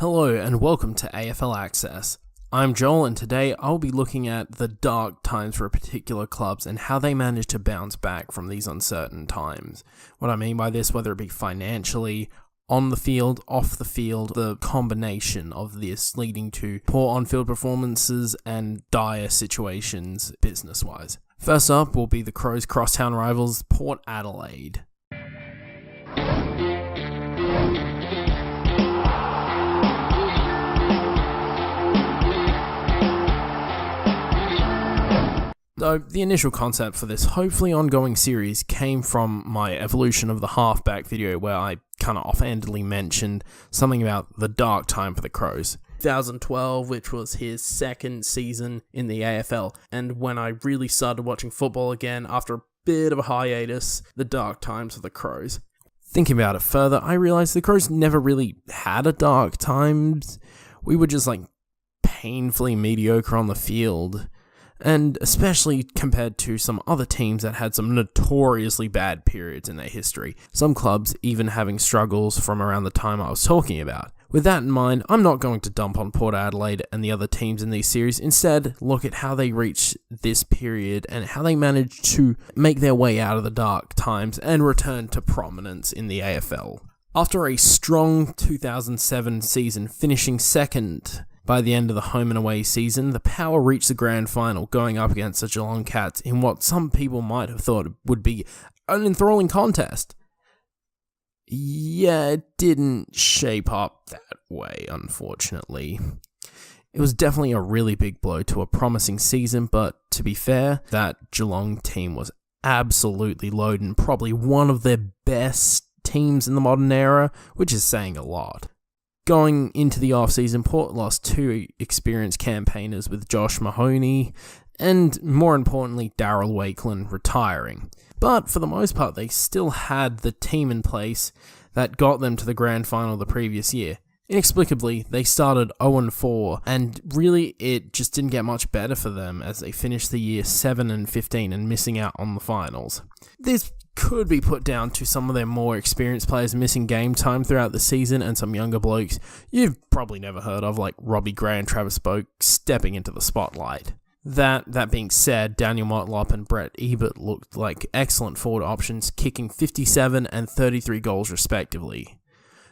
Hello and welcome to AFL Access. I'm Joel and today I'll be looking at the dark times for particular clubs and how they manage to bounce back from these uncertain times. What I mean by this, whether it be financially, on the field, off the field, the combination of this leading to poor on-field performances and dire situations business-wise. First up will be the Crows' crosstown rivals, Port Adelaide. So, the initial concept for this hopefully ongoing series came from my evolution of the halfback video where I kind of offhandedly mentioned something about the dark time for the Crows. 2012, which was his second season in the AFL, and when I really started watching football again after a bit of a hiatus, the dark times for the Crows. Thinking about it further, I realized the Crows never really had a dark times. We were just painfully mediocre on the field. And especially compared to some other teams that had some notoriously bad periods in their history, some clubs even having struggles from around the time I was talking about. With that in mind, I'm not going to dump on Port Adelaide and the other teams in these series, instead look at how they reached this period and how they managed to make their way out of the dark times and return to prominence in the AFL. After a strong 2007 season, finishing second by the end of the home and away season, the Power reached the grand final, going up against the Geelong Cats in what some people might have thought would be an enthralling contest. Yeah, it didn't shape up that way, unfortunately. It was definitely a really big blow to a promising season, but to be fair, that Geelong team was absolutely loaded and probably one of their best teams in the modern era, which is saying a lot. Going into the off-season, Port lost two experienced campaigners with Josh Mahoney and, more importantly, Darryl Wakelin retiring. But for the most part, they still had the team in place that got them to the grand final the previous year. Inexplicably, they started 0-4, and really it just didn't get much better for them as they finished the year 7-15 and missing out on the finals. This could be put down to some of their more experienced players missing game time throughout the season and some younger blokes you've probably never heard of, like Robbie Gray and Travis Boak, stepping into the spotlight. That being said, Daniel Motlop and Brett Ebert looked like excellent forward options, kicking 57 and 33 goals respectively.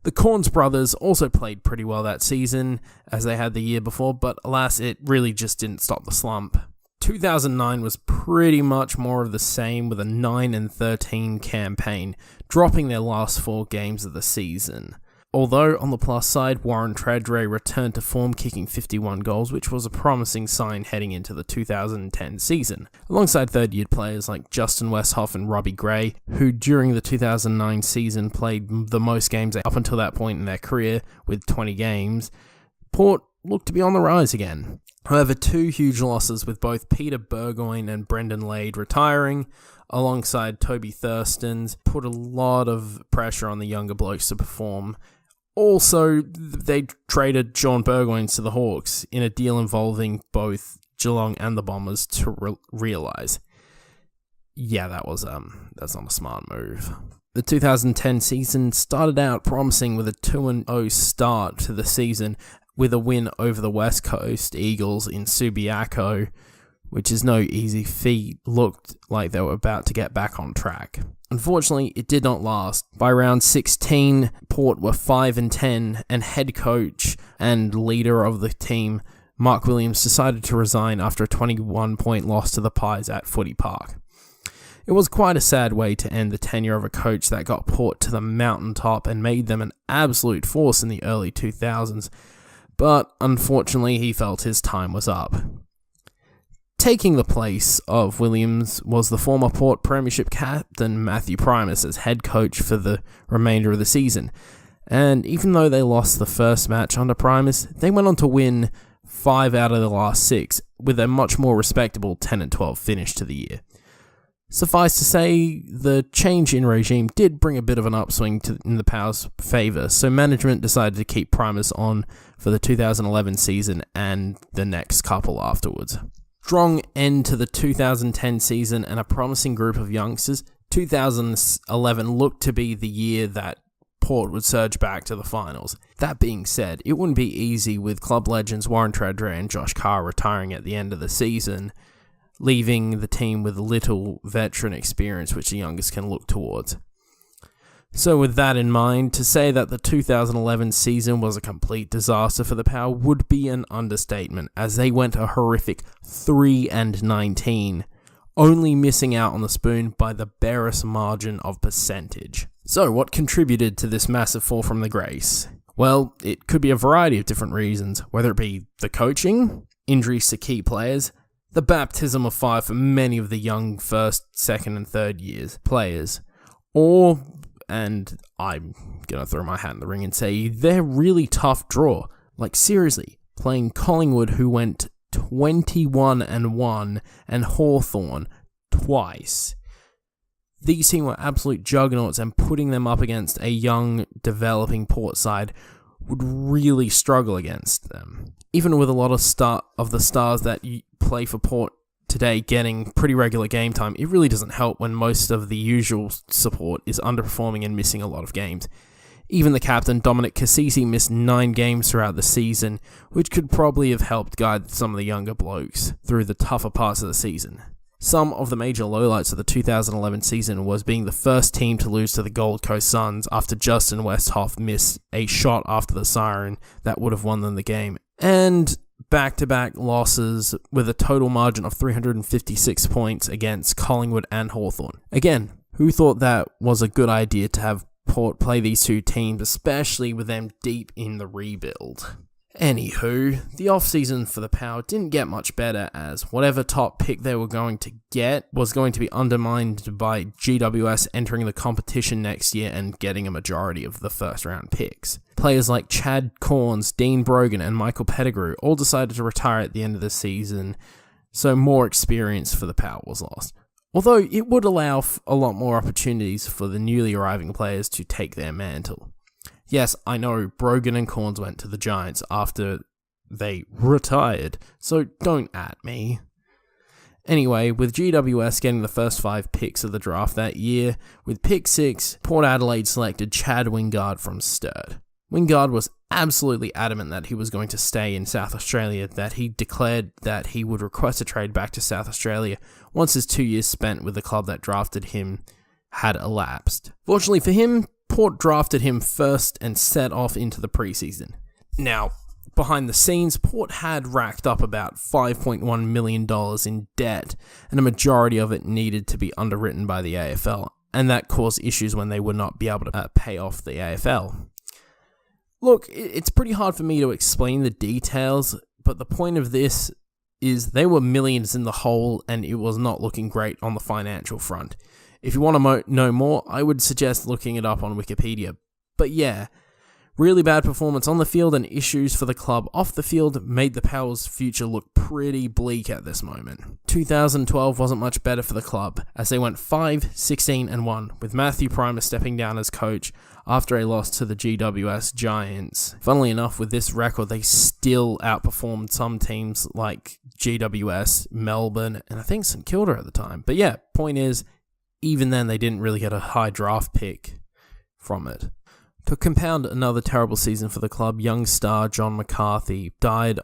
The Corns brothers also played pretty well that season, as they had the year before, but alas, it really just didn't stop the slump. 2009 was pretty much more of the same, with a 9-13 campaign, dropping their last 4 games of the season. Although, on the plus side, Warren Tredrea returned to form, kicking 51 goals, which was a promising sign heading into the 2010 season, alongside third-year players like Justin Westhoff and Robbie Gray, who during the 2009 season played the most games up until that point in their career, with 20 games. Port looked to be on the rise again. However, 2 huge losses, with both Peter Burgoyne and Brendan Lade retiring, alongside Toby Thurston's, put a lot of pressure on the younger blokes to perform. Also, they traded Sean Burgoyne to the Hawks in a deal involving both Geelong and the Bombers to realise. Yeah, that's not a smart move. The 2010 season started out promising with a 2-0 start to the season, with a win over the West Coast Eagles in Subiaco, which is no easy feat. Looked like they were about to get back on track. Unfortunately, it did not last. By round 16, Port were 5-10, and head coach and leader of the team, Mark Williams, decided to resign after a 21-point loss to the Pies at Footy Park. It was quite a sad way to end the tenure of a coach that got Port to the mountaintop and made them an absolute force in the early 2000s, but unfortunately he felt his time was up. Taking the place of Williams was the former Port Premiership captain Matthew Primus as head coach for the remainder of the season, and even though they lost the first match under Primus, they went on to win 5 out of the last 6, with a much more respectable 10-12 finish to the year. Suffice to say, the change in regime did bring a bit of an upswing in the Power's favour, so management decided to keep Primus on for the 2011 season and the next couple afterwards. Strong end to the 2010 season and a promising group of youngsters, 2011 looked to be the year that Port would surge back to the finals. That being said, it wouldn't be easy with club legends Warren Treadray and Josh Carr retiring at the end of the season, leaving the team with little veteran experience which the youngest can look towards. So with that in mind, to say that the 2011 season was a complete disaster for the Power would be an understatement, as they went a horrific 3-19, only missing out on the spoon by the barest margin of percentage. So what contributed to this massive fall from the grace? Well, it could be a variety of different reasons, whether it be the coaching, injuries to key players, the baptism of fire for many of the young first, second and third years players, or, and I'm going to throw my hat in the ring and say, their really tough draw. Like seriously, playing Collingwood, who went 21-1, and Hawthorn twice. These teams were absolute juggernauts, and putting them up against a young, developing Port side would really struggle against them. Even with a lot of the stars that play for Port today getting pretty regular game time, it really doesn't help when most of the usual support is underperforming and missing a lot of games. Even the captain, Dominic Cassisi, missed 9 games throughout the season, which could probably have helped guide some of the younger blokes through the tougher parts of the season. Some of the major lowlights of the 2011 season was being the first team to lose to the Gold Coast Suns after Justin Westhoff missed a shot after the siren that would have won them the game, and back-to-back losses with a total margin of 356 points against Collingwood and Hawthorn. Again, who thought that was a good idea to have Port play these two teams, especially with them deep in the rebuild? Anywho, the off-season for the Power didn't get much better, as whatever top pick they were going to get was going to be undermined by GWS entering the competition next year and getting a majority of the first-round picks. Players like Chad Corns, Dean Brogan, and Michael Pettigrew all decided to retire at the end of the season, so more experience for the Power was lost. Although it would allow a lot more opportunities for the newly arriving players to take their mantle. Yes, I know Brogan and Corns went to the Giants after they retired, so don't at me. Anyway, with GWS getting the first 5 picks of the draft that year, with pick 6, Port Adelaide selected Chad Wingard from Sturt. Wingard was absolutely adamant that he was going to stay in South Australia, that he declared that he would request a trade back to South Australia once his 2 years spent with the club that drafted him had elapsed. Fortunately for him, Port drafted him first and set off into the preseason. Now, behind the scenes, Port had racked up about $5.1 million in debt, and a majority of it needed to be underwritten by the AFL, and that caused issues when they would not be able to pay off the AFL. Look, it's pretty hard for me to explain the details, but the point of this is they were millions in the hole, and it was not looking great on the financial front. If you want to know more, I would suggest looking it up on Wikipedia. But yeah, really bad performance on the field and issues for the club off the field made the Power's future look pretty bleak at this moment. 2012 wasn't much better for the club, as they went 5-16-1, with Matthew Primer stepping down as coach after a loss to the GWS Giants. Funnily enough, with this record, they still outperformed some teams like GWS, Melbourne, and I think St Kilda at the time. But yeah, point is, even then, they didn't really get a high draft pick from it. To compound another terrible season for the club, young star John McCarthy died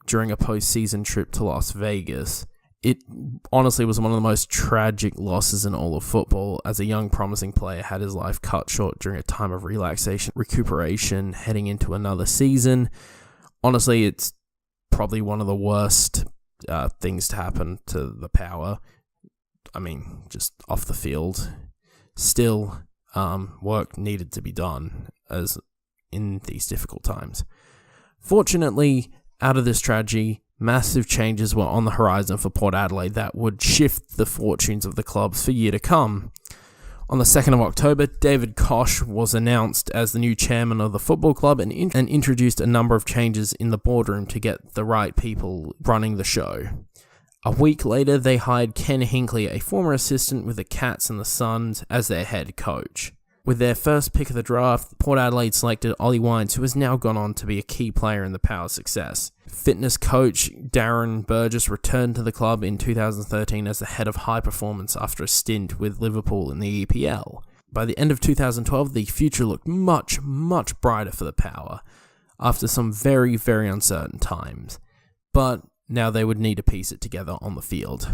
during a post-season trip to Las Vegas. It honestly was one of the most tragic losses in all of football, as a young promising player had his life cut short during a time of relaxation, recuperation, heading into another season. Honestly, it's probably one of the worst things to happen to the Power. I mean, just off the field. Still, work needed to be done as in these difficult times. Fortunately, out of this tragedy, massive changes were on the horizon for Port Adelaide that would shift the fortunes of the clubs for year to come. On the 2nd of October, David Koch was announced as the new chairman of the football club and introduced a number of changes in the boardroom to get the right people running the show. A week later, they hired Ken Hinkley, a former assistant with the Cats and the Suns, as their head coach. With their first pick of the draft, Port Adelaide selected Ollie Wines, who has now gone on to be a key player in the Power's success. Fitness coach Darren Burgess returned to the club in 2013 as the head of high performance after a stint with Liverpool in the EPL. By the end of 2012, the future looked much, much brighter for the Power, after some very, very uncertain times. But now they would need to piece it together on the field.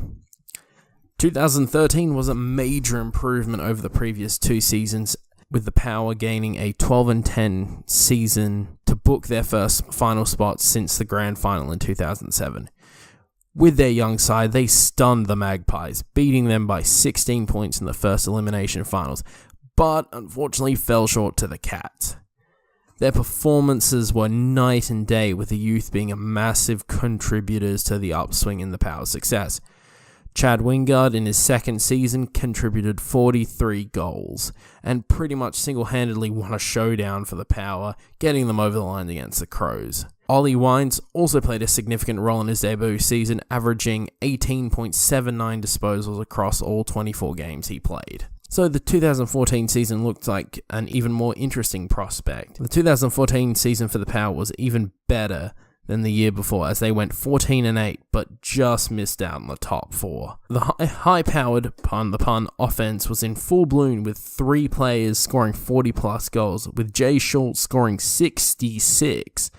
2013 was a major improvement over the previous 2 seasons, with the Power gaining a 12-10 season to book their first final spot since the grand final in 2007. With their young side, they stunned the Magpies, beating them by 16 points in the first elimination finals, but unfortunately fell short to the Cats. Their performances were night and day, with the youth being a massive contributors to the upswing in the Power's success. Chad Wingard in his second season contributed 43 goals, and pretty much single-handedly won a showdown for the Power, getting them over the line against the Crows. Ollie Wines also played a significant role in his debut season, averaging 18.79 disposals across all 24 games he played. So the 2014 season looked like an even more interesting prospect. The 2014 season for the Power was even better than the year before, as they went 14-8, but just missed out on the top 4. The high-powered, pun the pun, offense was in full bloom, with 3 players scoring 40-plus goals, with Jay Schultz scoring 66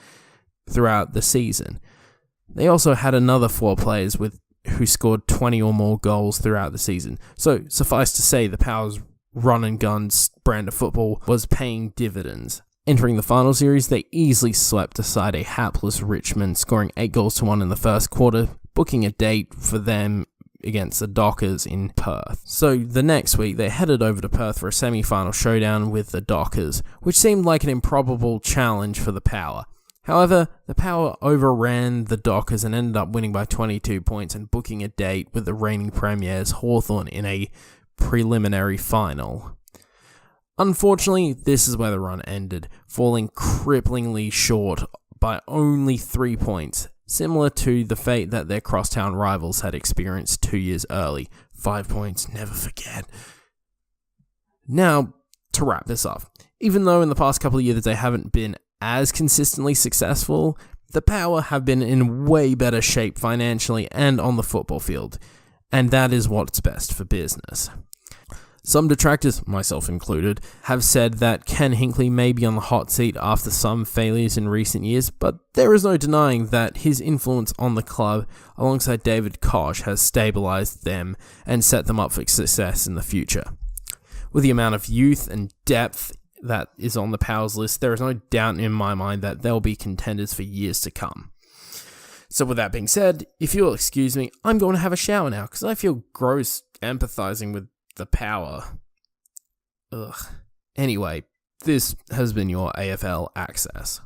throughout the season. They also had another 4 players who scored 20 or more goals throughout the season. So, suffice to say, the Power's run-and-gun brand of football was paying dividends. Entering the final series, they easily swept aside a hapless Richmond, scoring 8-1 in the first quarter, booking a date for them against the Dockers in Perth. So the next week, they headed over to Perth for a semi-final showdown with the Dockers, which seemed like an improbable challenge for the Power. However, the Power overran the Dockers and ended up winning by 22 points and booking a date with the reigning premiers Hawthorn in a preliminary final. Unfortunately, this is where the run ended, falling cripplingly short by only 3 points, similar to the fate that their crosstown rivals had experienced 2 years early. 5 points, never forget. Now, to wrap this up, even though in the past couple of years they haven't been as consistently successful, the Power have been in way better shape financially and on the football field, and that is what's best for business. Some detractors, myself included, have said that Ken Hinckley may be on the hot seat after some failures in recent years, but there is no denying that his influence on the club alongside David Koch has stabilised them and set them up for success in the future. With the amount of youth and depth that is on the Power's list, there is no doubt in my mind that they'll be contenders for years to come. So with that being said, if you'll excuse me, I'm going to have a shower now because I feel gross empathising with the Power. Ugh. Anyway, this has been your AFL Access.